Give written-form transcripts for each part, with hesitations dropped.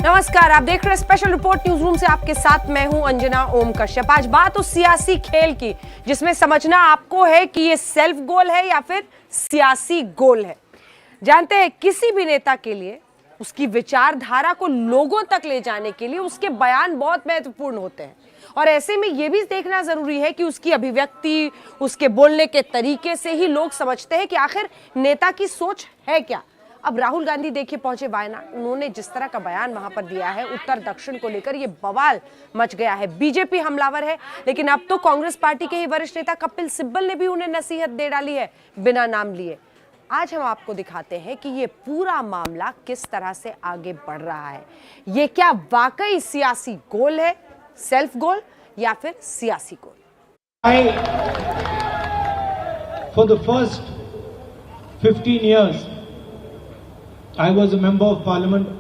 नमस्कार, आप देख रहे हैं स्पेशल रिपोर्ट न्यूज रूम से। आपके साथ मैं हूं अंजना ओम कश्यप। आज बात उस सियासी खेल की जिसमें समझना आपको है कि ये सेल्फ गोल है या फिर सियासी गोल है। जानते हैं, किसी भी नेता के लिए उसकी विचारधारा को लोगों तक ले जाने के लिए उसके बयान बहुत महत्वपूर्ण होते हैं, और ऐसे में यह भी देखना जरूरी है कि उसकी अभिव्यक्ति, उसके बोलने के तरीके से ही लोग समझते हैं कि आखिर नेता की सोच है क्या। अब राहुल गांधी देखिए पहुंचे वायनाड, उन्होंने जिस तरह का बयान वहां पर दिया है उत्तर दक्षिण को लेकर, ये बवाल मच गया है। बीजेपी हमलावर है, लेकिन अब तो कांग्रेस पार्टी के ही वरिष्ठ नेता कपिल सिब्बल ने भी उन्हें नसीहत दे डाली है बिना नाम लिए। आज हम आपको दिखाते हैं कि ये पूरा मामला किस तरह से आगे बढ़ रहा है। ये क्या वाकई सियासी गोल है, सेल्फ गोल, या फिर सियासी गोल। For the first 15 years, I was a member of parliament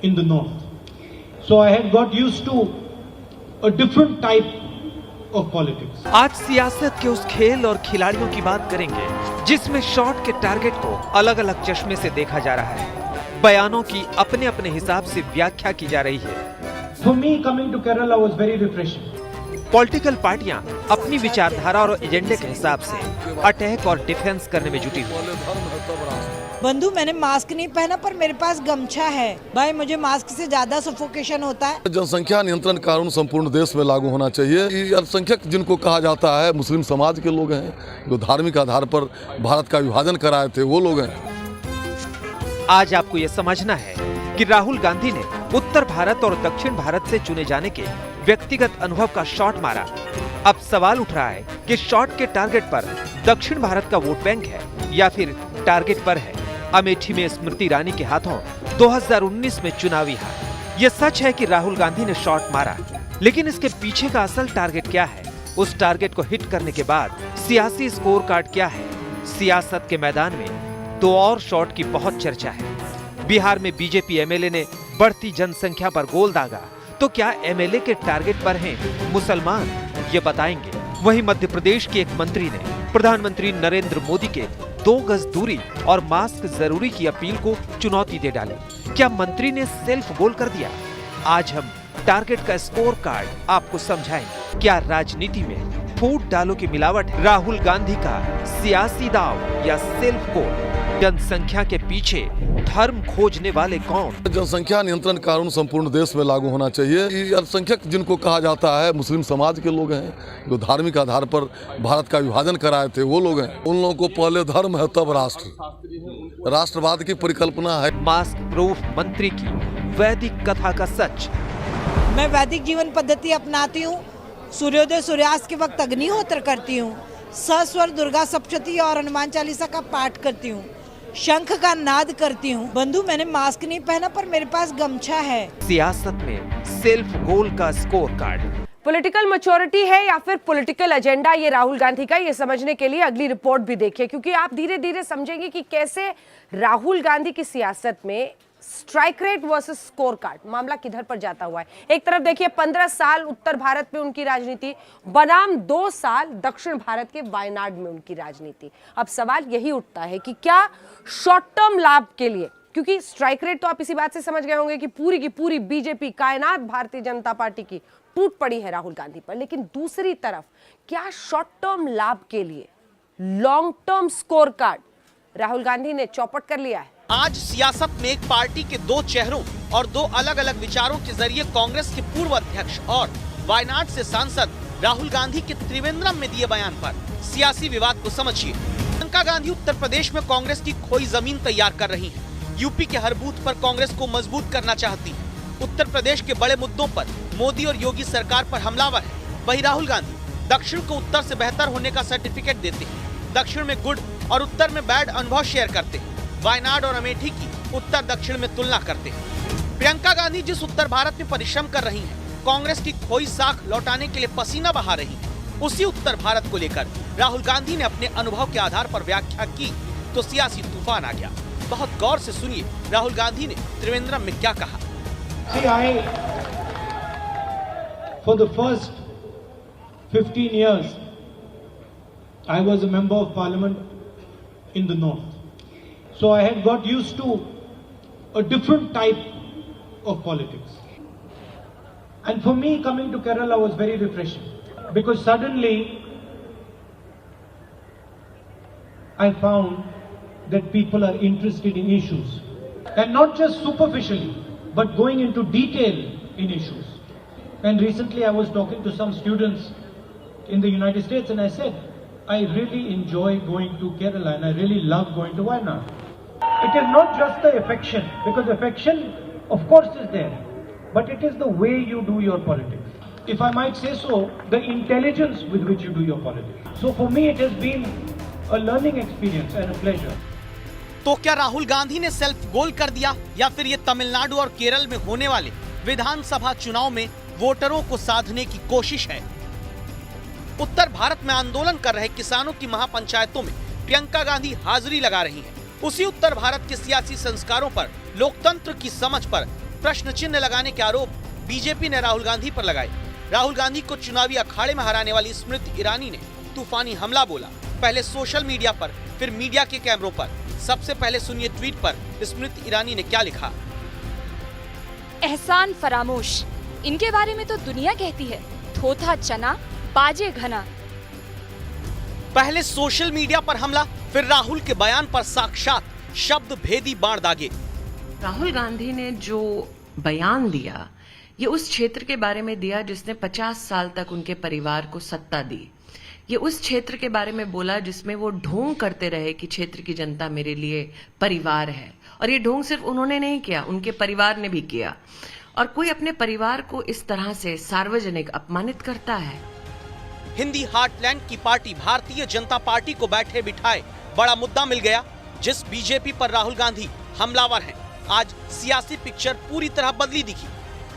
in the north. So I had got used to a different type of politics. आज सियासत के उस खेल और खिलाड़ियों की बात करेंगे जिसमें शॉट के टारगेट को अलग अलग चश्मे से देखा जा रहा है, बयानों की अपने अपने हिसाब से व्याख्या की जा रही है। For me, coming to Kerala was very refreshing. Political पार्टियां अपनी विचारधारा और एजेंडे के हिसाब से अटैक और डिफेंस करने में जुटी हुई। बंधु, मैंने मास्क नहीं पहना पर मेरे पास गमछा है। भाई, मुझे मास्क से ज्यादा सफोकेशन होता है। जनसंख्या नियंत्रण कानून संपूर्ण देश में लागू होना चाहिए। ये अल्पसंख्यक जिनको कहा जाता है, मुस्लिम समाज के लोग हैं जो धार्मिक आधार पर भारत का विभाजन कराए थे, वो लोग हैं। आज आपको ये समझना है कि राहुल गांधी ने उत्तर भारत और दक्षिण भारत से चुने जाने के व्यक्तिगत अनुभव का शॉट मारा। अब सवाल उठ रहा है कि शॉट के टारगेट पर दक्षिण भारत का वोट बैंक है या फिर टारगेट पर है अमेठी में स्मृति ईरानी के हाथों 2019 में चुनावी हार। यह सच है कि राहुल गांधी ने शॉट मारा, लेकिन इसके पीछे का असल टारगेट क्या है? उस टारगेट को हिट करने के बाद सियासी स्कोर कार्ड क्या है? सियासत के मैदान में दो और शॉट की बहुत चर्चा है। बिहार में बीजेपी एमएलए ने बढ़ती जनसंख्या पर गोल दागा, तो क्या एमएलए के टारगेट पर हैं मुसलमान? ये बताएंगे। वहीं मध्य प्रदेश के एक मंत्री ने प्रधानमंत्री नरेंद्र मोदी के 2 गज दूरी और मास्क जरूरी की अपील को चुनौती दे डाली। क्या मंत्री ने सेल्फ गोल कर दिया? आज हम टारगेट का स्कोर कार्ड आपको समझाएंगे। क्या राजनीति में फूट डालो की मिलावट राहुल गांधी का सियासी दाव या सेल्फ गोल? जनसंख्या के पीछे धर्म खोजने वाले कौन? जनसंख्या नियंत्रण कानून संपूर्ण देश में लागू होना चाहिए। ये अल्पसंख्यक जिनको कहा जाता है, मुस्लिम समाज के लोग हैं जो धार्मिक आधार पर भारत का विभाजन कराए थे, वो लोग हैं। उन लोगों को पहले धर्म है तब राष्ट्र, राष्ट्रवाद की परिकल्पना है। मास्क प्रूफ मंत्री की वैदिक कथा का सच। मैं वैदिक जीवन पद्धति अपनाती हूँ। सूर्योदय सूर्यास्त के वक्त अग्निहोत्र करती हूँ। सस्वर दुर्गा सप्तशती और हनुमान चालीसा का पाठ करती हूँ। शंख का नाद करती हूँ। बंधु, मैंने मास्क नहीं पहना पर मेरे पास गमछा है। सियासत में सेल्फ गोल का स्कोर कार्ड। पॉलिटिकल मैच्योरिटी है या फिर पॉलिटिकल एजेंडा ये राहुल गांधी का, ये समझने के लिए अगली रिपोर्ट भी देखिए, क्योंकि आप धीरे धीरे समझेंगे कि कैसे राहुल गांधी की सियासत में strike rate versus score card मामला किधर पर जाता हुआ है। एक तरफ देखिए 15 साल उत्तर भारत में उनकी राजनीति बनाम 2 साल दक्षिण भारत के वायनाड में उनकी राजनीति। अब सवाल यही उठता है कि क्या शॉर्ट टर्म लाभ के लिए, क्योंकि स्ट्राइक रेट तो आप इसी बात से समझ गए होंगे कि पूरी की पूरी बीजेपी कायनात भारतीय जनता पार्टी की टूट पड़ी है राहुल गांधी पर, लेकिन दूसरी तरफ क्या शॉर्ट टर्म लाभ के लिए long term score card Rahul Gandhi ने चौपट कर लिया है। आज सियासत में एक पार्टी के 2 चेहरों और 2 अलग अलग विचारों के जरिए कांग्रेस के पूर्व अध्यक्ष और वायनाड से सांसद राहुल गांधी के त्रिवेंद्रम में दिए बयान पर सियासी विवाद को समझिए। प्रियंका गांधी उत्तर प्रदेश में कांग्रेस की खोई जमीन तैयार कर रही हैं। यूपी के हर बूथ पर कांग्रेस को मजबूत करना चाहती है। उत्तर प्रदेश के बड़े मुद्दों पर मोदी और योगी सरकार पर हमलावर है। वहीं राहुल गांधी दक्षिण को उत्तर से बेहतर होने का सर्टिफिकेट देते हैं। दक्षिण में गुड और उत्तर में बैड अनुभव शेयर करते हैं। वायनाड और अमेठी की उत्तर दक्षिण में तुलना करते हैं। प्रियंका गांधी जिस उत्तर भारत में परिश्रम कर रही हैं, कांग्रेस की खोई साख लौटाने के लिए पसीना बहा रही हैं, उसी उत्तर भारत को लेकर राहुल गांधी ने अपने अनुभव के आधार पर व्याख्या की तो सियासी तूफान आ गया। बहुत गौर से सुनिए राहुल गांधी ने त्रिवेंद्रम में क्या कहा। For the first 15 years, I was a member of parliament in the north. So I had got used to a different type of politics. And for me, coming to Kerala was very refreshing because suddenly I found that people are interested in issues and not just superficially, but going into detail in issues. And recently I was talking to some students in the United States and I said, I really enjoy going to Kerala and I really love going to Wayanad. It is not just the affection, because affection of course is there, but it is the way you do your politics. If I might say so, the intelligence with which you do your politics. So for me it has been a learning experience and a pleasure. तो क्या राहुल गांधी ने self goal कर दिया या फिर ये तमिलनाडु और केरल में होने वाले विधानसभा चुनाव में वोटरों को साधने की कोशिश है? उत्तर भारत में आंदोलन कर रहे किसानों की महापंचायतों में प्रियंका गांधी हाजिरी लगा रही हैं। उसी उत्तर भारत के सियासी संस्कारों पर, लोकतंत्र की समझ पर प्रश्न चिन्ह लगाने के आरोप बीजेपी ने राहुल गांधी पर लगाए। राहुल गांधी को चुनावी अखाड़े में हराने वाली स्मृति ईरानी ने तूफानी हमला बोला, पहले सोशल मीडिया पर, फिर मीडिया के कैमरों पर। सबसे पहले सुनिए ट्वीट पर स्मृति ईरानी ने क्या लिखा। एहसान फरामोश, इनके बारे में तो दुनिया कहती है थोथा चना बाजे घना। पहले सोशल मीडिया पर हमला, फिर राहुल के बयान पर साक्षात शब्द भेदी बाण दागे। राहुल गांधी ने जो बयान दिया, ये उस क्षेत्र के बारे में दिया जिसने 50 साल तक उनके परिवार को सत्ता दी। ये उस क्षेत्र के बारे में बोला जिसमें वो ढोंग करते रहे कि क्षेत्र की जनता मेरे लिए परिवार है। और ये ढोंग सिर्फ उन्होंने नहीं किया, उनके परिवार ने भी किया। और कोई अपने परिवार को इस तरह से सार्वजनिक अपमानित करता है? हिंदी हार्टलैंड की पार्टी भारतीय जनता पार्टी को बैठे बिठाए बड़ा मुद्दा मिल गया। जिस बीजेपी पर राहुल गांधी हमलावर हैं, आज सियासी पिक्चर पूरी तरह बदली दिखी।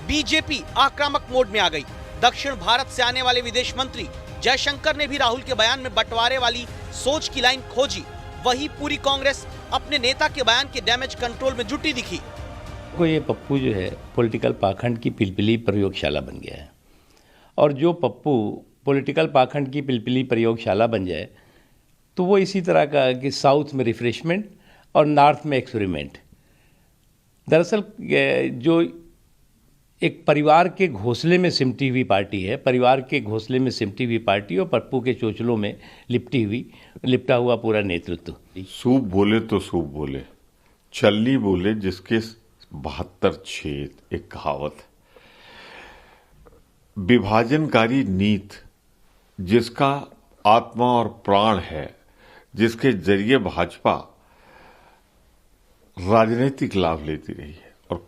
बीजेपी आक्रामक मोड में आ गई। दक्षिण भारत से आने वाले विदेश मंत्री जयशंकर ने भी राहुल के बयान में बंटवारे वाली सोच की लाइन खोजी। वही पूरी कांग्रेस अपने नेता के बयान के डैमेज कंट्रोल में जुटी दिखी। ये पप्पू जो है पॉलिटिकल पाखंड की पिलपिली प्रयोगशाला बन गया है। और जो पप्पू पॉलिटिकल पाखंड की पिलपिली प्रयोगशाला बन जाए तो वो इसी तरह का कि साउथ में रिफ्रेशमेंट और नॉर्थ में एक्सपेरिमेंट। दरअसल जो एक परिवार के घोंसले में सिमटी हुई पार्टी है, परिवार के घोंसले में सिमटी हुई पार्टी और पप्पू के चोचलों में लिपटा हुआ पूरा नेतृत्व। सूप बोले तो सूप बोले, छल्ली बोले जिसके 72 छेद, एक कहावत। विभाजनकारी नीति जिसका आत्मा और प्राण है, जिसके जरिए भाजपा राजनीतिक लाभ लेती रही है। और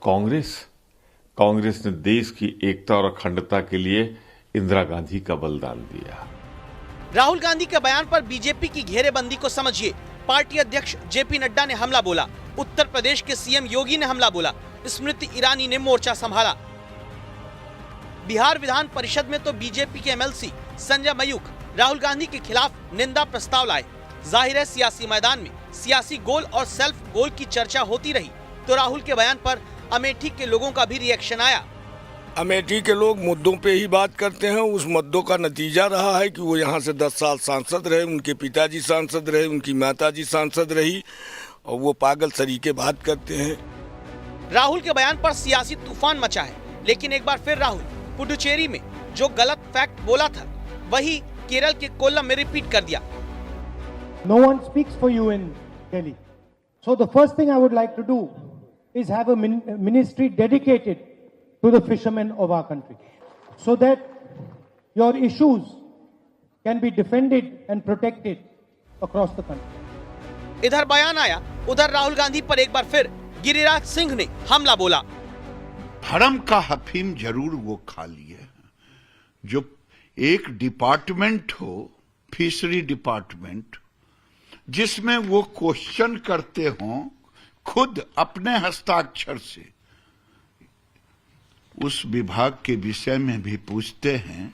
कांग्रेस ने देश की एकता और अखंडता के लिए इंदिरा गांधी का बलिदान दिया। राहुल गांधी के बयान पर बीजेपी की घेरेबंदी को समझिए। पार्टी अध्यक्ष जेपी नड्डा ने हमला बोला, उत्तर प्रदेश के सीएम योगी ने हमला बोला, स्मृति ईरानी ने मोर्चा संभाला। बिहार विधान परिषद में तो बीजेपी के एमएलसी संजय मयूख राहुल गांधी के खिलाफ निंदा प्रस्ताव लाए। जाहिर है सियासी मैदान में सियासी गोल और सेल्फ गोल की चर्चा होती रही तो राहुल के बयान पर अमेठी के लोगों का भी रिएक्शन आया। अमेठी के लोग मुद्दों पे ही बात करते हैं। उस मुद्दों का नतीजा रहा है कि वो यहाँ से 10 साल सांसद रहे, उनके पिताजी सांसद रहे, उनकी माताजी सांसद रही, और वो पागल तरीके बात करते हैं। राहुल के बयान पर सियासी तूफान मचा है, लेकिन एक बार फिर राहुल पुडुचेरी में जो गलत फैक्ट बोला था वही केरल के कोल्लम में रिपीट कर दिया। No one speaks for you in Delhi. So the first thing I would like to do is have a ministry dedicated to the fishermen of our country, so that your issues can be defended and protected across the country. इधर बयान आया, उधर राहुल गांधी पर एक बार फिर गिरिराज सिंह ने हमला बोला। हरम का हफीम जरूर वो खा लिए जो एक डिपार्टमेंट हो, फिशरी डिपार्टमेंट, जिसमें वो क्वेश्चन करते हों खुद अपने हस्ताक्षर से, उस विभाग के विषय में भी पूछते हैं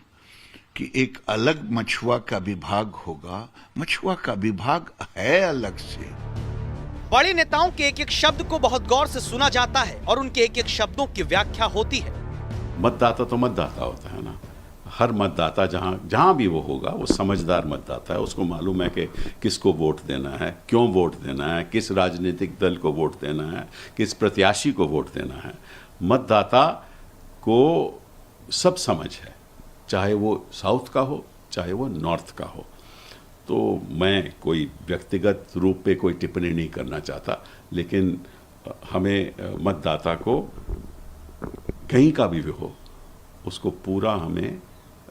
कि एक अलग मछुआ का विभाग होगा। मछुआ का विभाग है अलग से। बड़े नेताओं के एक एक शब्द को बहुत गौर से सुना जाता है और उनके एक एक शब्दों की व्याख्या होती है। मतदाता तो मतदाता होता है ना, हर मतदाता जहां भी वो होगा वो समझदार मतदाता है। उसको मालूम है कि किसको वोट देना है, क्यों वोट देना है, किस राजनीतिक दल को वोट देना है, किस प्रत्याशी को वोट देना है। मतदाता को सब समझ है, चाहे वो साउथ का हो चाहे वो नॉर्थ का हो। तो मैं कोई व्यक्तिगत रूप पे कोई टिप्पणी नहीं करना चाहता, लेकिन हमें मतदाता को कहीं का भी हो उसको पूरा हमें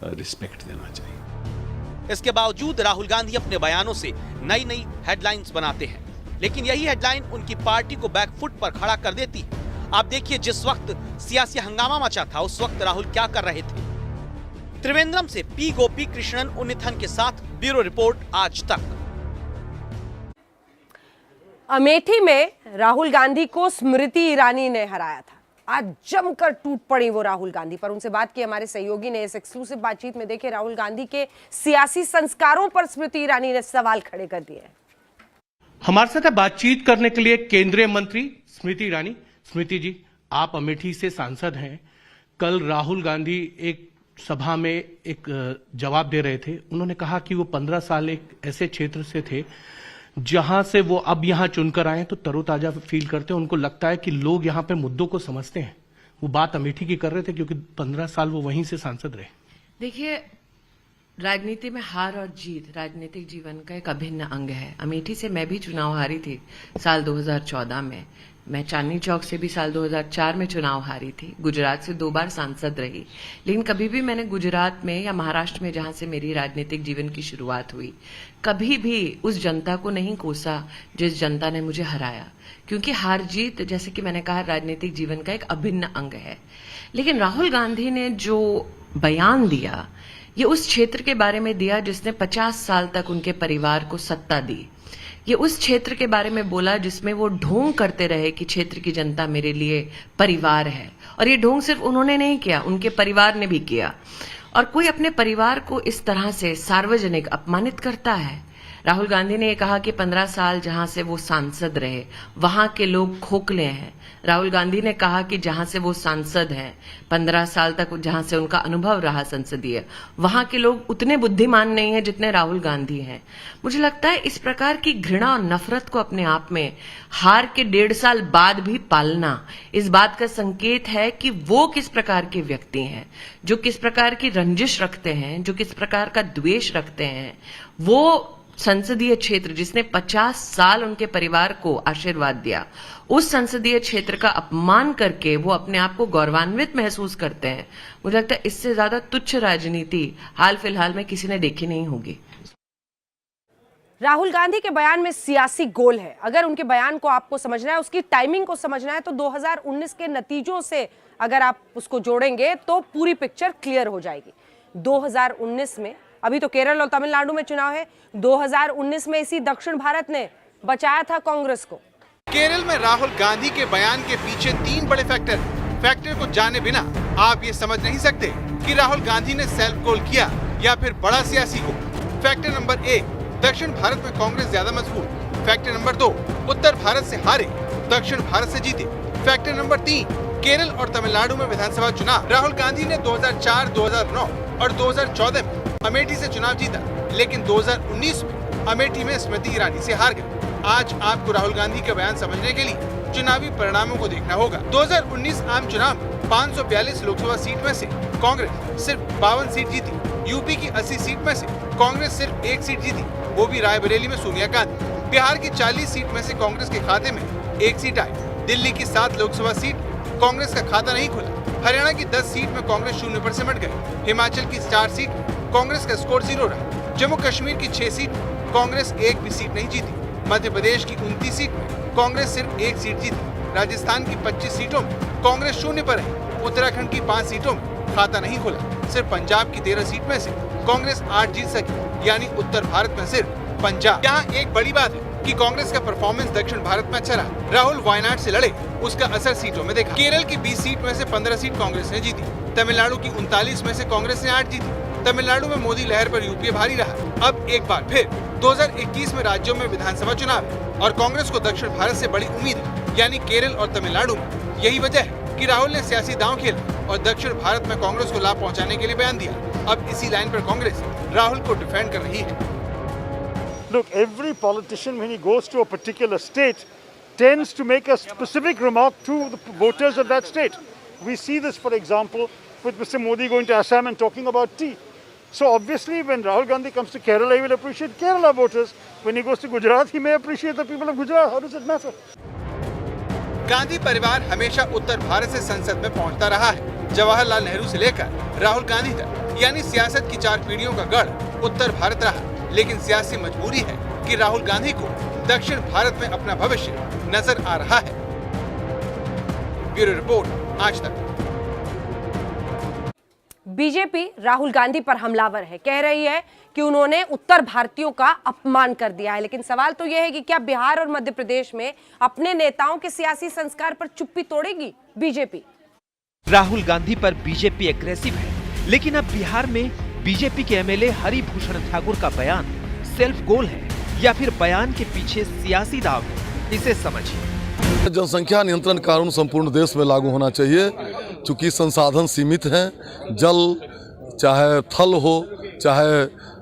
रिस्पेक्ट देना चाहिए। इसके बावजूद राहुल गांधी अपने बयानों से नई नई हेडलाइंस बनाते हैं, लेकिन यही हेडलाइन उनकी पार्टी को बैकफुट पर खड़ा कर देती है। आप देखिए, जिस वक्त सियासी हंगामा मचा था उस वक्त राहुल क्या कर रहे थे। त्रिवेंद्रम से पी गोपी कृष्णन उन्नीथन के साथ ब्यूरो रिपोर्ट आज तक। अमेठी में राहुल गांधी को स्मृति ईरानी ने हराया था। आज जमकर टूट पड़ी वो राहुल गांधी पर। उनसे बात की हमारे सहयोगी ने। इस एक्सक्लूसिव बातचीत में देखे राहुल गांधी के सियासी संस्कारों पर स्मृति ईरानी ने सवाल खड़े कर दिए। हमारे साथ बातचीत करने के लिए केंद्रीय मंत्री स्मृति ईरानी। स्मृति जी, आप अमेठी से सांसद हैं। कल राहुल गांधी एक सभा में एक जवाब दे रहे थे। उन्होंने कहा कि वो 15 साल एक ऐसे क्षेत्र से थे जहां से वो अब यहां चुनकर आए तो तरोताजा फील करते हैं। उनको लगता है कि लोग यहां पे मुद्दों को समझते हैं। वो बात अमेठी की कर रहे थे क्योंकि 15 साल वो वहीं से सांसद रहे। देखिए, राजनीति में हार और जीत राजनीतिक जीवन का एक अभिन्न अंग है। अमेठी से मैं भी चुनाव हारी थी साल 2014 में। मैं चांदनी चौक से भी साल 2004 में चुनाव हारी थी। गुजरात से 2 बार सांसद रही, लेकिन कभी भी मैंने गुजरात में या महाराष्ट्र में, जहां से मेरी राजनीतिक जीवन की शुरुआत हुई, कभी भी उस जनता को नहीं कोसा जिस जनता ने मुझे हराया। क्योंकि हार जीत, जैसे कि मैंने कहा, राजनीतिक जीवन का एक अभिन्न अंग है। लेकिन राहुल गांधी ने जो बयान दिया, ये उस क्षेत्र के बारे में दिया जिसने 50 साल तक उनके परिवार को सत्ता दी। ये उस क्षेत्र के बारे में बोला जिसमें वो ढोंग करते रहे कि क्षेत्र की जनता मेरे लिए परिवार है। और ये ढोंग सिर्फ उन्होंने नहीं किया, उनके परिवार ने भी किया। और कोई अपने परिवार को इस तरह से सार्वजनिक अपमानित करता है? राहुल गांधी ने ये कहा कि 15 साल जहां से वो सांसद रहे वहां के लोग खोखले हैं। राहुल गांधी ने कहा कि जहां से वो सांसद हैं, 15 साल तक जहां से उनका अनुभव रहा संसदीय, वहां के लोग उतने बुद्धिमान नहीं हैं जितने राहुल गांधी हैं। मुझे लगता है इस प्रकार की घृणा और नफरत को अपने आप में हार के 1.5 साल बाद भी पालना इस बात का संकेत है कि वो किस प्रकार के व्यक्ति हैं, जो किस प्रकार की रंजिश रखते हैं, जो किस प्रकार का द्वेष रखते हैं। वो संसदीय क्षेत्र जिसने 50 साल उनके परिवार को आशीर्वाद दिया, उस संसदीय क्षेत्र का अपमान करके वो अपने आप को गौरवान्वित महसूस करते हैं। मुझे लगता है इससे ज्यादा तुच्छ राजनीति हाल फिलहाल में किसी ने देखी नहीं होगी। राहुल गांधी के बयान में सियासी गोल है। अगर उनके बयान को आपको समझना है, उसकी टाइमिंग को समझना है, तो 2019 के नतीजों से अगर आप उसको जोड़ेंगे तो पूरी पिक्चर क्लियर हो जाएगी। 2019 में, अभी तो केरल और तमिलनाडु में चुनाव है, 2019 में इसी दक्षिण भारत ने बचाया था कांग्रेस को। केरल में राहुल गांधी के बयान के पीछे 3 बड़े फैक्टर को जाने बिना आप ये समझ नहीं सकते कि राहुल गांधी ने सेल्फ गोल किया या फिर बड़ा सियासी गोल। फैक्टर नंबर 1, दक्षिण भारत में कांग्रेस ज्यादा मजबूत। फैक्टर नंबर 2, उत्तर भारत से हारे, दक्षिण भारत से जीते। फैक्टर नंबर 3, केरल और तमिलनाडु में विधानसभा चुनाव। राहुल गांधी ने 2004, 2009 और 2014 में अमेठी से चुनाव जीता, लेकिन 2019 में अमेठी में स्मृति ईरानी से हार गए। आज आपको राहुल गांधी का बयान समझने के लिए चुनावी परिणामों को देखना होगा। 2019 आम चुनाव में 542 लोकसभा सीट में से कांग्रेस सिर्फ 52 सीट जीती। यूपी की 80 सीट में से कांग्रेस सिर्फ 1 सीट जीती, वो भी रायबरेली में सोनिया गांधी। बिहार की 40 सीट में से कांग्रेस के खाते में 1 सीट आई। दिल्ली की 7 लोकसभा सीट कांग्रेस का खाता नहीं खुला। हरियाणा की 10 सीट में कांग्रेस 0 पर सिमट गई। हिमाचल की 4 सीट कांग्रेस का स्कोर 0 रहा। जम्मू कश्मीर की 6 सीट कांग्रेस 1 भी सीट नहीं जीती। मध्य प्रदेश की 29 सीट में कांग्रेस सिर्फ 1 सीट जीती। राजस्थान की 25 सीटों में कांग्रेस 0 पर है। उत्तराखंड की 5 सीटों में खाता नहीं खुला। सिर्फ पंजाब की 13 सीट में से कांग्रेस 8 जीत सकी, यानी उत्तर भारत में सिर्फ पंजाब। यहाँ एक बड़ी बात है कि कांग्रेस का परफॉर्मेंस दक्षिण भारत में अच्छा रहा। राहुल वायनाड से लड़े, उसका असर सीटों में देखा। केरल की 20 सीट में से 15 सीट कांग्रेस ने जीती। तमिलनाडु की 39 में से कांग्रेस ने 8 जीती। तमिलनाडु में मोदी लहर पर यूपीए भारी रहा। अब एक बार फिर 2021 में राज्यों में विधानसभा चुनाव है और कांग्रेस को दक्षिण भारत से बड़ी उम्मीद है, यानी केरल और तमिलनाडु में। यही वजह है कि राहुल ने सियासी दांव खेला और दक्षिण भारत में कांग्रेस को लाभ पहुंचाने के लिए बयान दिया। अब इसी लाइन पर कांग्रेस राहुल को डिफेंड कर रही है। Look, every politician, when he goes to a particular state, tends to make a specific remark to the voters of that state. We see this, for example, with Mr. Modi going to Assam and talking about tea. So obviously, when Rahul Gandhi comes to Kerala, he will appreciate Kerala voters. When he goes to Gujarat, he may appreciate the people of Gujarat. How does it matter? Gandhi परिवार हमेशा उत्तर भारत से संसद में पहुंचता रहा है। जवाहरलाल नेहरू से लेकर राहुल गांधी तक, यानी सियासत की 4 पीढ़ियों का गढ़ उत्तर भारत रहा। लेकिन सियासी मजबूरी है कि राहुल गांधी को दक्षिण भारत में अपना भविष्य नजर आ रहा है। ब्यूरो रिपोर्ट, आज तक। बीजेपी राहुल गांधी पर हमलावर है, कह रही है कि उन्होंने उत्तर भारतीयों का अपमान कर दिया है। लेकिन सवाल तो यह है कि क्या बिहार और मध्य प्रदेश में अपने नेताओं के सियासी संस्कार पर चुप्पी तोड़ेगी बीजेपी? राहुल गांधी पर बीजेपी एग्रेसिव है, लेकिन अब बिहार में बीजेपी के एमएलए हरिभूषण ठाकुर का बयान सेल्फ गोल है या फिर बयान के पीछे सियासी दाव है, इसे समझिए। जनसंख्या नियंत्रण कानून संपूर्ण देश में लागू होना चाहिए। चूंकि संसाधन सीमित हैं, जल चाहे थल हो, चाहे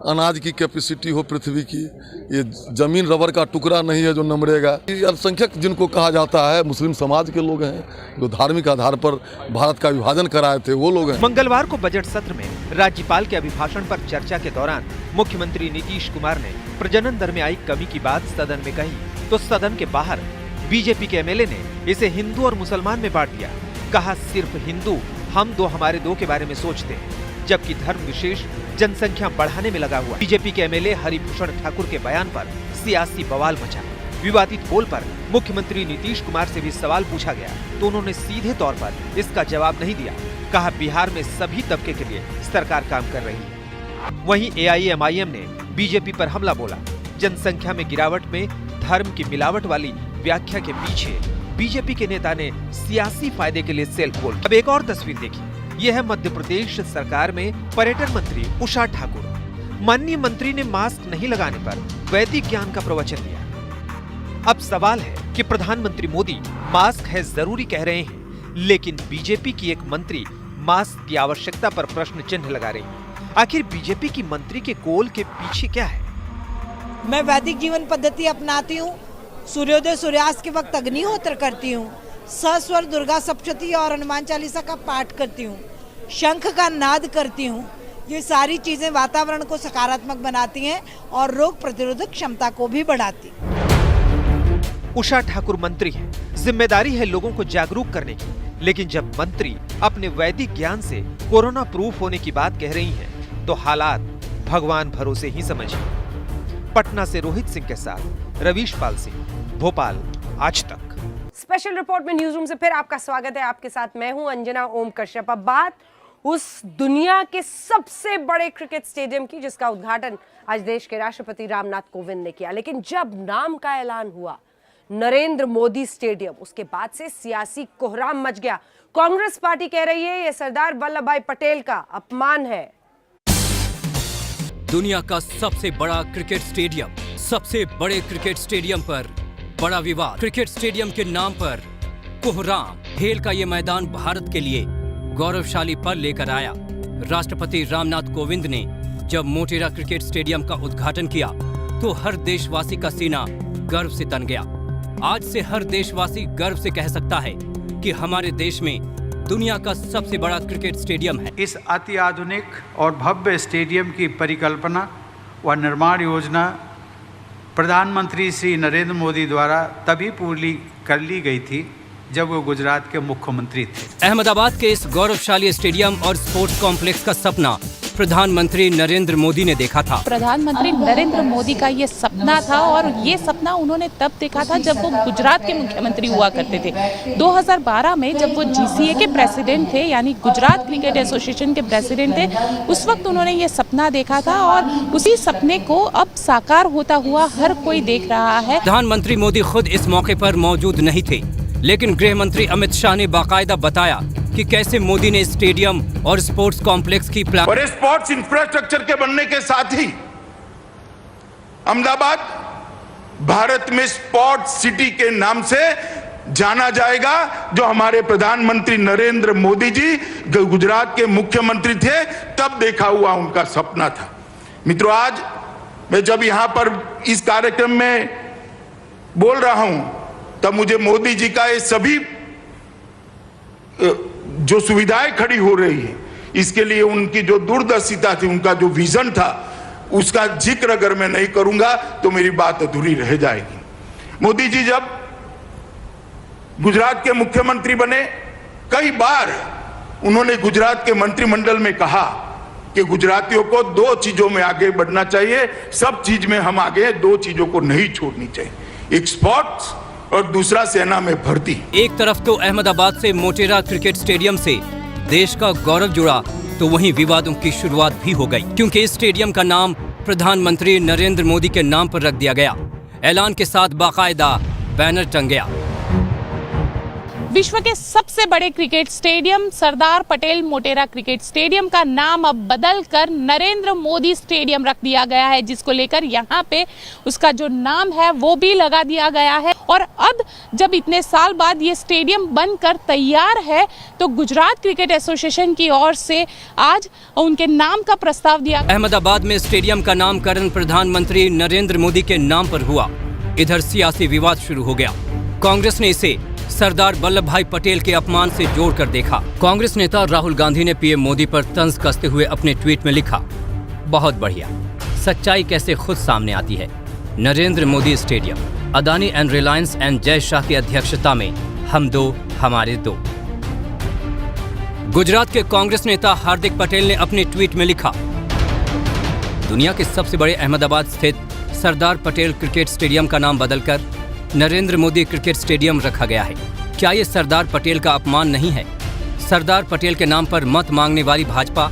अनाज की कैपेसिटी हो पृथ्वी की, ये जमीन रबर का टुकड़ा नहीं है जो नमरेगा। अल्पसंख्यक जिनको कहा जाता है मुस्लिम समाज के लोग हैं, जो धार्मिक आधार पर भारत का विभाजन कराए थे, वो लोग हैं। मंगलवार को बजट सत्र में राज्यपाल के अभिभाषण पर चर्चा के दौरान मुख्यमंत्री नीतीश कुमार ने प्रजनन दर में आई कमी की बात सदन में कही, तो सदन के बाहर बीजेपी के एमएलए ने इसे हिंदू और मुसलमान में बांट दिया। कहा सिर्फ हिंदू हम दो हमारे दो के बारे में सोचते हैं, जबकि धर्म विशेष जनसंख्या बढ़ाने में लगा हुआ। बीजेपी के एमएलए हरिभूषण ठाकुर के बयान पर सियासी बवाल मचा। विवादित बोल पर मुख्यमंत्री नीतीश कुमार से भी सवाल पूछा गया तो उन्होंने सीधे तौर पर इसका जवाब नहीं दिया। कहा बिहार में सभी तबके के लिए सरकार काम कर रही है। वहीं एआईएमआईएम ने बीजेपी पर हमला बोला। जनसंख्या में गिरावट में धर्म की मिलावट वाली व्याख्या के पीछे बीजेपी के नेता ने सियासी फायदे के लिए सेल्फ गोल। अब एक और तस्वीर देखिए, यह है मध्य प्रदेश सरकार में पर्यटन मंत्री उषा ठाकुर। माननीय मंत्री ने मास्क नहीं लगाने पर वैदिक ज्ञान का प्रवचन दिया। अब सवाल है कि प्रधानमंत्री मोदी मास्क है जरूरी कह रहे हैं, लेकिन बीजेपी की एक मंत्री मास्क की आवश्यकता पर प्रश्न चिन्ह लगा रही है। आखिर बीजेपी की मंत्री के गोल के पीछे क्या है? मैं वैदिक जीवन पद्धति अपनाती हूँ, सूर्योदय सूर्यास्त के वक्त अग्निहोत्र करती हूँ, सस्वर दुर्गा सप्तशती और हनुमान चालीसा का पाठ करती हूँ, शंख का नाद करती हूँ। ये सारी चीजें वातावरण को सकारात्मक बनाती हैं और रोग प्रतिरोधक क्षमता को भी बढ़ाती। उषा ठाकुर मंत्री हैं, जिम्मेदारी है लोगों को जागरूक करने की, लेकिन जब मंत्री अपने वैदिक ज्ञान से कोरोना प्रूफ होने की बात कह रही हैं, तो हालात भगवान भरोसे ही समझिए। पटना से रोहित सिंह के साथ रवीश पाल सिंह, भोपाल, आज तक। स्पेशल रिपोर्ट में न्यूज रूम से फिर आपका स्वागत है। आपके साथ मैं हूं अंजना ओम कश्यप। अब बात उस दुनिया के सबसे बड़े क्रिकेट स्टेडियम की जिसका उद्घाटन आज देश के राष्ट्रपति रामनाथ कोविंद ने किया। लेकिन जब नाम का ऐलान हुआ नरेंद्र मोदी स्टेडियम, उसके बाद से सियासी कोहराम मच गया। कांग्रेस पार्टी कह रही है यह सरदार वल्लभ भाई पटेल का अपमान है। दुनिया का सबसे बड़ा क्रिकेट स्टेडियम, सबसे बड़े क्रिकेट स्टेडियम पर बड़ा विवाद। क्रिकेट स्टेडियम के नाम पर कोहराम। खेल का ये मैदान भारत के लिए गौरवशाली पल लेकर आया। राष्ट्रपति रामनाथ कोविंद ने जब मोटेरा क्रिकेट स्टेडियम का उद्घाटन किया तो हर देशवासी का सीना गर्व से तन गया। आज से हर देशवासी गर्व से कह सकता है कि हमारे देश में दुनिया का सबसे बड़ा क्रिकेट स्टेडियम है। इस अति आधुनिक और भव्य स्टेडियम की परिकल्पना व निर्माण योजना प्रधानमंत्री श्री नरेंद्र मोदी द्वारा तभी पूरी कर ली गई थी जब वो गुजरात के मुख्यमंत्री थे। अहमदाबाद के इस गौरवशाली स्टेडियम और स्पोर्ट्स कॉम्प्लेक्स का सपना प्रधानमंत्री नरेंद्र मोदी ने देखा था। प्रधानमंत्री नरेंद्र मोदी का ये सपना था और ये सपना उन्होंने तब देखा था जब वो गुजरात के मुख्यमंत्री हुआ करते थे। 2012 में जब वो जीसीए के प्रेसिडेंट थे, यानी गुजरात क्रिकेट एसोसिएशन के प्रेसिडेंट थे, उस वक्त उन्होंने ये सपना देखा था और उसी सपने को अब साकार होता हुआ हर कोई देख रहा है। प्रधानमंत्री मोदी खुद इस मौके पर मौजूद नहीं थे, लेकिन गृह मंत्री अमित शाह ने बाकायदा बताया कि कैसे मोदी ने स्टेडियम और स्पोर्ट्स कॉम्प्लेक्स की प्लान और स्पोर्ट्स इंफ्रास्ट्रक्चर के बनने के साथ ही अहमदाबाद भारत में स्पोर्ट्स सिटी के नाम से जाना जाएगा, जो हमारे प्रधानमंत्री नरेंद्र मोदी जी गुजरात के मुख्यमंत्री थे तब देखा हुआ उनका सपना था। मित्रों, आज मैं जब यहां पर इस कार्यक्रम में बोल रहा हूं तब मुझे मोदी जी का ये सभी जो सुविधाएं खड़ी हो रही है, इसके लिए उनकी जो दूरदर्शिता थी, उनका जो विजन था, उसका जिक्र अगर मैं नहीं करूंगा तो मेरी बात अधूरी रह जाएगी। मोदी जी जब गुजरात के मुख्यमंत्री बने, कई बार उन्होंने गुजरात के मंत्रिमंडल में कहा कि गुजरातियों को 2 चीजों में आगे बढ़ना चाहिए, सब चीज में हम आगे, 2 चीजों को नहीं छोड़नी चाहिए, एक स्पोर्ट्स और दूसरा सेना में भर्ती। एक तरफ तो अहमदाबाद से मोटेरा क्रिकेट स्टेडियम से देश का गौरव जुड़ा, तो वहीं विवादों की शुरुआत भी हो गई, क्योंकि इस स्टेडियम का नाम प्रधानमंत्री नरेंद्र मोदी के नाम पर रख दिया गया। ऐलान के साथ बाकायदा बैनर टंग गया। विश्व के सबसे बड़े cricket stadium Sardar Patel Motera cricket stadium का नाम अब बदलकर नरेंद्र मोदी स्टेडियम रख दिया गया है, जिसको लेकर यहाँ पे उसका जो नाम है वो भी लगा दिया गया है। और अब जब इतने साल बाद ये स्टेडियम बनकर तैयार है, तो गुजरात क्रिकेट एसोसिएशन की ओर से आज उनके नाम का प्रस्ताव दिया। अहमदाबाद में स्टेडियम का नामकरण प्रधानमंत्री नरेंद्र मोदी के नाम पर हुआ। इधर सियासी विवाद शुरू हो गया। कांग्रेस ने इसे सरदार वल्लभ भाई पटेल के अपमान से जोड़कर देखा। कांग्रेस नेता राहुल गांधी ने पीएम मोदी पर तंज कसते हुए अपने ट्वीट में लिखा, बहुत बढ़िया, सच्चाई कैसे खुद सामने आती है। Narendra Modi stadium, Adani and Reliance and Jay Shah की अध्यक्षता में हम 2 हमारे 2। गुजरात के कांग्रेस नेता हार्दिक पटेल ने अपने ट्वीट में लिखा, दुनिया के सबसे बड़े अहमदाबाद स्थित सरदार पटेल क्रिकेट स्टेडियम का नाम बदलकर नरेंद्र मोदी क्रिकेट स्टेडियम रखा गया है। क्या ये सरदार पटेल का अपमान नहीं है? सरदार पटेल के नाम पर मत मांगने वाली भाजपा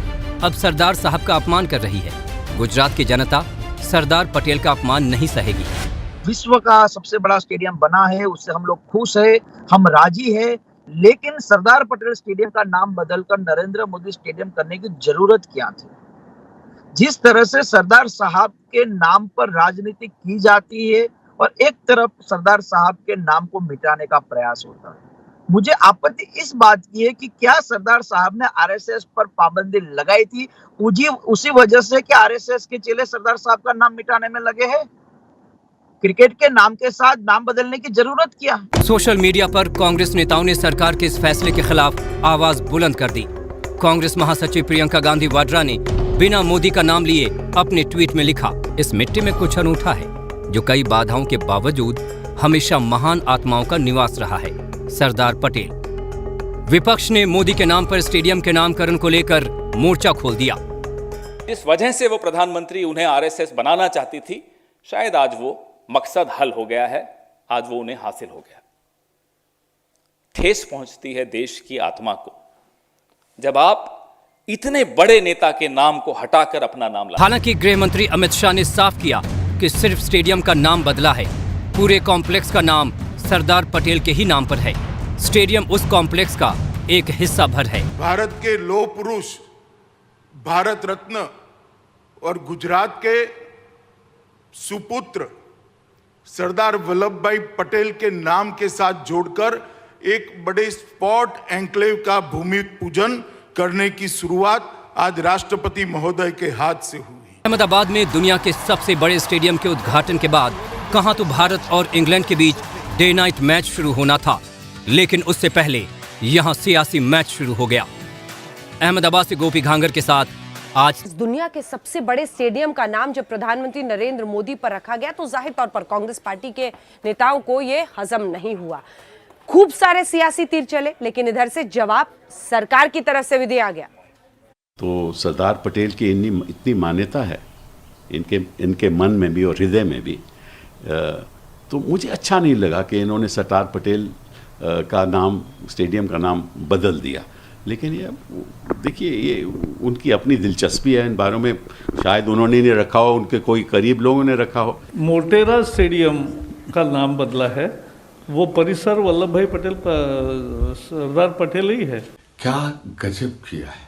अब सरदार साहब का अपमान कर रही है। गुजरात की जनता सरदार पटेल का अपमान नहीं सहेगी। विश्व का सबसे बड़ा स्टेडियम बना है, उससे हम लोग खुश है, हम राजी है, लेकिन सरदार पटेल स्टेडियम का नाम बदलकर नरेंद्र मोदी स्टेडियम करने की जरूरत क्या थी? जिस तरह से सरदार साहब के नाम पर राजनीति की जाती है और एक तरफ सरदार साहब के नाम को मिटाने का प्रयास होता है, मुझे आपत्ति इस बात की है कि क्या सरदार साहब ने आरएसएस पर पाबंदी लगाई थी उसी वजह से कि आरएसएस के चेले सरदार साहब का नाम मिटाने में लगे हैं? क्रिकेट के नाम के साथ नाम बदलने की जरूरत क्या? सोशल मीडिया पर कांग्रेस नेताओं ने सरकार के इस फैसले के खिलाफ आवाज बुलंद कर दी। कांग्रेस महासचिव प्रियंका गांधी वाड्रा ने बिना मोदी का नाम लिए अपने ट्वीट में लिखा, इस मिट्टी में कुछ अनूठा है जो कई बाधाओं के बावजूद हमेशा महान आत्माओं का निवास रहा है, सरदार पटेल। विपक्ष ने मोदी के नाम पर स्टेडियम के नामकरण को लेकर मोर्चा खोल दिया। जिस वजह से वो प्रधानमंत्री उन्हें आरएसएस बनाना चाहती थी, शायद आज वो मकसद हल हो गया है, आज वो उन्हें हासिल हो गया। ठेस पहुंचती है देश की आत्मा को जब आप इतने बड़े नेता के नाम को हटाकर अपना नाम ला। हालांकि गृह मंत्री अमित शाह ने साफ किया कि सिर्फ स्टेडियम का नाम बदला है, पूरे कॉम्प्लेक्स का नाम सरदार पटेल के ही नाम पर है। स्टेडियम उस कॉम्प्लेक्स का एक हिस्सा भर है। भारत के लौह पुरुष, भारत रत्न और गुजरात के सुपुत्र सरदार वल्लभ भाई पटेल के नाम के साथ जोड़कर एक बड़े स्पोर्ट एन्क्लेव का भूमि पूजन करने की शुरुआत आज राष्ट्रपति महोदय के हाथ से हुई। अहमदाबाद में दुनिया के सबसे बड़े स्टेडियम के उद्घाटन के बाद कहां तो भारत और इंग्लैंड के बीच डे नाइट मैच शुरू होना था, लेकिन उससे पहले यहां सियासी मैच शुरू हो गया। अहमदाबाद से गोपी घांगर के साथ आज। दुनिया के सबसे बड़े स्टेडियम का नाम जब प्रधानमंत्री नरेंद्र मोदी पर रखा गया तो जाहिर तौर पर कांग्रेस पार्टी के नेताओं को यह हजम नहीं हुआ। खूब सारे सियासी तीर चले, लेकिन इधर से जवाब सरकार की तरफ से भी दिया गया। तो सरदार पटेल की इतनी मान्यता है इनके मन में भी और हृदय में भी, तो मुझे अच्छा नहीं लगा कि इन्होंने सरदार पटेल का नाम, स्टेडियम का नाम बदल दिया। लेकिन ये देखिए, ये उनकी अपनी दिलचस्पी है इन बारों में, शायद उन्होंने नहीं रखा हो, उनके कोई करीब लोगों ने रखा हो। मोटेरा स्टेडियम का नाम बदला है, वो परिसर वल्लभ भाई पटेल, सरदार पटेल ही है। क्या गजब किया है,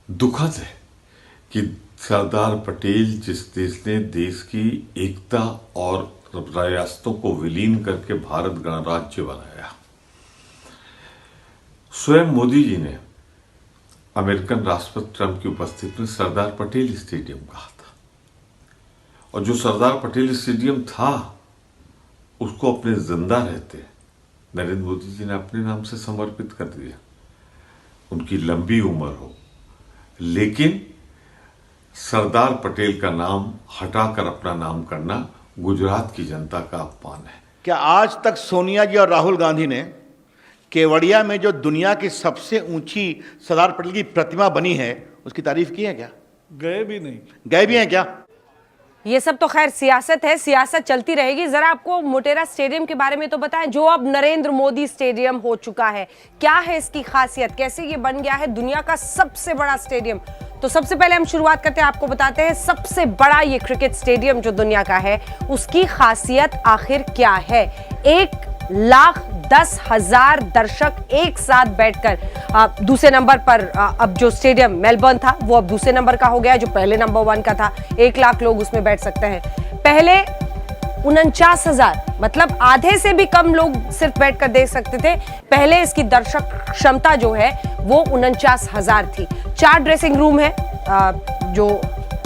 दुखद है कि सरदार पटेल जिस देश ने देश की एकता और रियासतों को विलीन करके भारत गणराज्य बनाया, स्वयं मोदी जी ने अमेरिकन राष्ट्रपति ट्रंप की उपस्थिति में सरदार पटेल स्टेडियम कहा था, और जो सरदार पटेल स्टेडियम था उसको अपने जिंदा रहते नरेंद्र मोदी जी ने अपने नाम से समर्पित कर दिया। उनकी लंबी उम्र हो, लेकिन सरदार पटेल का नाम हटाकर अपना नाम करना गुजरात की जनता का अपमान है। क्या आज तक सोनिया जी और राहुल गांधी ने केवड़िया में जो दुनिया की सबसे ऊंची सरदार पटेल की प्रतिमा बनी है उसकी तारीफ की है क्या? गए भी नहीं। गए भी हैं क्या? ये सब तो खैर सियासत है, सियासत चलती रहेगी। जरा आपको मोटेरा स्टेडियम के बारे में तो बताएं, जो अब नरेंद्र मोदी स्टेडियम हो चुका है। क्या है इसकी खासियत, कैसे ये बन गया है दुनिया का सबसे बड़ा स्टेडियम? तो सबसे पहले हम शुरुआत करते हैं, आपको बताते हैं सबसे बड़ा ये क्रिकेट स्टेडियम जो दुनिया का है उसकी खासियत आखिर क्या है। 1,10,000 दर्शक एक साथ बैठकर, दूसरे नंबर पर अब जो स्टेडियम मेलबर्न था वो अब दूसरे नंबर का हो गया, जो पहले नंबर 1 का था। 1 लाख लोग उसमें बैठ सकते हैं। पहले 49,000, मतलब आधे से भी कम लोग सिर्फ बैठकर देख सकते थे। पहले इसकी दर्शक क्षमता जो है वो 49,000 थी। 4 ड्रेसिंग रूम है, जो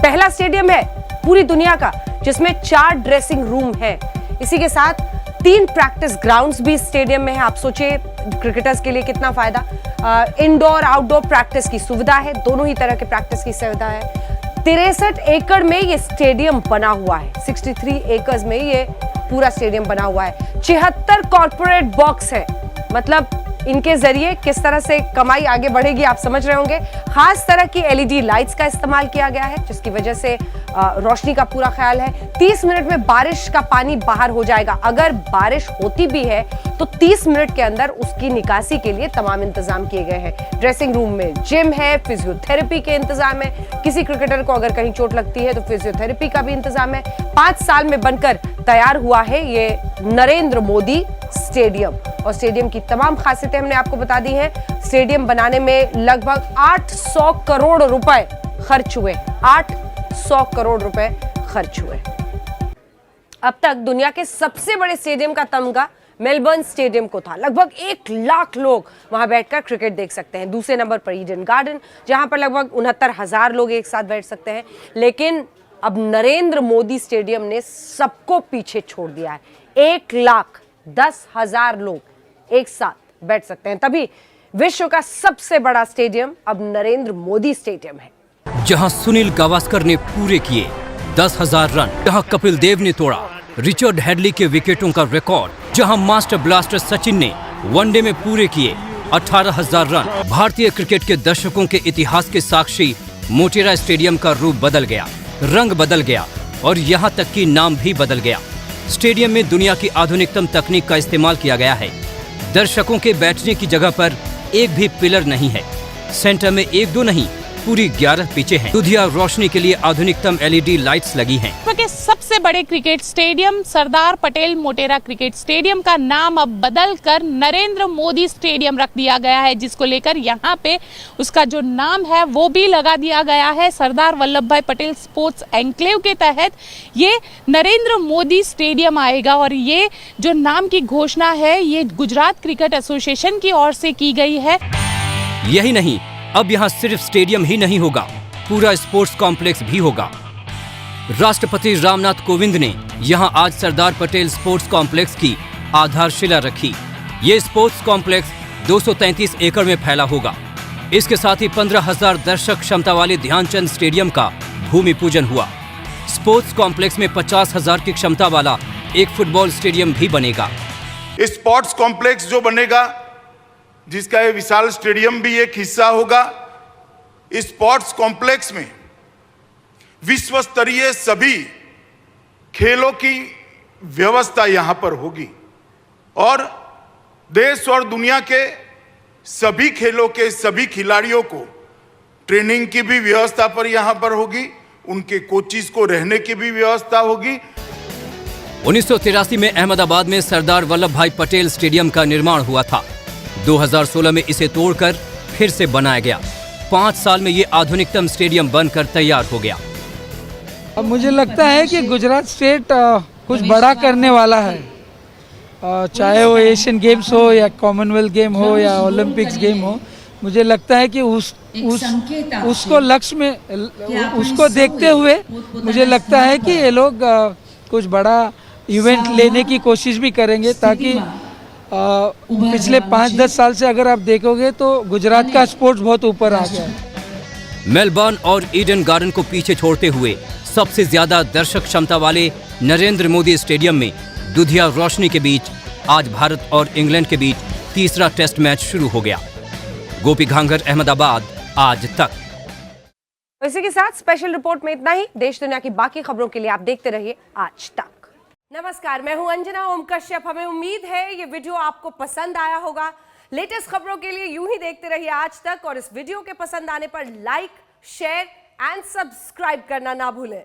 पहला स्टेडियम है पूरी दुनिया का जिसमें 4 ड्रेसिंग रूम है। इसी के साथ 3 प्रैक्टिस ग्राउंड्स भी स्टेडियम में है। आप सोचिए क्रिकेटर्स के लिए कितना फायदा। इंडोर आउटडोर प्रैक्टिस की सुविधा है, दोनों ही तरह के प्रैक्टिस की सुविधा है। 63 एकड़ में ये स्टेडियम बना हुआ है। 63 एकड़ में ये पूरा स्टेडियम बना हुआ है। 76 कॉर्पोरेट बॉक्स है, मतलब इनके जरिए किस तरह से कमाई आगे बढ़ेगी आप समझ रहे होंगे। खास तरह की LED लाइट्स का इस्तेमाल किया गया है जिसकी वजह से रोशनी का पूरा ख्याल है। 30 मिनट में बारिश का पानी बाहर हो जाएगा। अगर बारिश होती भी है तो 30 मिनट के अंदर उसकी निकासी के लिए तमाम इंतजाम किए गए हैं। ड्रेसिंग रूम में जिम है, फिजियोथेरेपी के इंतजाम है। किसी क्रिकेटर को अगर कहीं चोट लगती है तो फिजियोथेरेपी का भी इंतजाम है। 5 साल में बनकर तैयार हुआ है ये नरेंद्र मोदी स्टेडियम, और स्टेडियम की तमाम खासियतें हमने आपको बता दी हैं। स्टेडियम बनाने में लगभग 800 करोड़ रुपए खर्च हुए। 800 करोड़ रुपए खर्च हुए। अब तक दुनिया के सबसे बड़े स्टेडियम का तमगा मेलबर्न स्टेडियम को था। लगभग 1 लाख लोग वहां बैठकर क्रिकेट देख सकते हैं। दूसरे नंबर पर ईडन गार्डन, जहां पर लगभग 69,000 लोग एक साथ बैठ सकते हैं। लेकिन अब नरेंद्र मोदी स्टेडियम ने सबको पीछे छोड़ दिया है। 1,10,000 लोग एक साथ बैठ सकते हैं, तभी विश्व का सबसे बड़ा स्टेडियम अब नरेंद्र मोदी स्टेडियम है। जहां सुनील गावस्कर ने पूरे किए 10,000 रन, जहां कपिल देव ने तोड़ा रिचर्ड हेडली के विकेटों का रिकॉर्ड, जहां मास्टर ब्लास्टर सचिन ने वनडे में पूरे किए 18,000 रन। भारतीय क्रिकेट के दर्शकों के इतिहास के साक्षी मोटेरा स्टेडियम का रूप बदल गया, रंग बदल गया और यहाँ तक कि नाम भी बदल गया। स्टेडियम में दुनिया की आधुनिकतम तकनीक का इस्तेमाल किया गया है। दर्शकों के बैठने की जगह पर एक भी पिलर नहीं है। सेंटर में 1-2 नहीं, पूरी 11 पिचें हैं। दुधिया रोशनी के लिए आधुनिकतम LED लाइट्स लगी हैं। के सबसे बड़े cricket stadium Sardar Patel Motera cricket stadium का नाम अब बदलकर नरेंद्र मोदी स्टेडियम रख दिया गया है, जिसको लेकर यहाँ पे उसका जो नाम है वो भी लगा दिया गया है। सरदार वल्लभ भाई पटेल स्पोर्ट्स एन्क्लेव के तहत ये नरेंद्र मोदी स्टेडियम आएगा और ये जो नाम की घोषणा है ये गुजरात क्रिकेट एसोसिएशन की ओर से की गई है। यही नहीं, अब यहाँ सिर्फ स्टेडियम ही नहीं होगा, पूरा स्पोर्ट्स कॉम्प्लेक्स भी होगा। राष्ट्रपति रामनाथ कोविंद ने यहाँ आज सरदार पटेल स्पोर्ट्स कॉम्प्लेक्स की आधारशिला रखी। ये स्पोर्ट्स कॉम्प्लेक्स 233 एकड़ में फैला होगा। इसके साथ ही 15,000 दर्शक क्षमता वाले ध्यानचंद स्टेडियम का भूमि पूजन हुआ। स्पोर्ट्स कॉम्प्लेक्स में 50,000 की क्षमता वाला एक फुटबॉल स्टेडियम भी बनेगा। स्पोर्ट्स कॉम्प्लेक्स जो बनेगा, जिसका ये विशाल स्टेडियम भी एक हिस्सा होगा, इस स्पोर्ट्स कॉम्प्लेक्स में विश्व स्तरीय सभी खेलों की व्यवस्था यहां पर होगी और देश और दुनिया के सभी खेलों के सभी खिलाड़ियों को ट्रेनिंग की भी व्यवस्था पर यहां पर होगी, उनके कोचिज को रहने की भी व्यवस्था होगी। 1983 में अहमदाबाद में सरदार वल्लभ भाई पटेल स्टेडियम का निर्माण हुआ था। 2016 में इसे तोड़कर फिर से बनाया गया। 5 साल में ये आधुनिकतम स्टेडियम बनकर तैयार हो गया। अब मुझे लगता है कि गुजरात स्टेट कुछ बड़ा करने वाला है, चाहे वो एशियन गेम्स हो या कॉमनवेल्थ गेम हो या ओलंपिक्स गेम हो। मुझे लगता है कि उसको लक्ष्य में उसको देखते हुए मुझे लगता है कि ये लोग कुछ बड़ा इवेंट लेने की कोशिश भी करेंगे ताकि पिछले 5-10 साल से अगर आप देखोगे तो गुजरात का स्पोर्ट्स बहुत ऊपर आ गया है। मेलबर्न और ईडन गार्डन को पीछे छोड़ते हुए सबसे ज्यादा दर्शक क्षमता वाले नरेंद्र मोदी स्टेडियम में दुधिया रोशनी के बीच आज भारत और इंग्लैंड के बीच तीसरा टेस्ट मैच शुरू हो गया। गोपी घांगर, अहमदाबाद, आज तक। इसी के साथ स्पेशल रिपोर्ट में इतना ही। देश दुनिया की बाकी खबरों के लिए आप देखते रहिए आज तक। नमस्कार, मैं हूं अंजना ओम कश्यप। हमें उम्मीद है ये वीडियो आपको पसंद आया होगा। लेटेस्ट खबरों के लिए यूं ही देखते रहिए आज तक और इस वीडियो के पसंद आने पर लाइक, शेयर एंड सब्सक्राइब करना ना भूलें।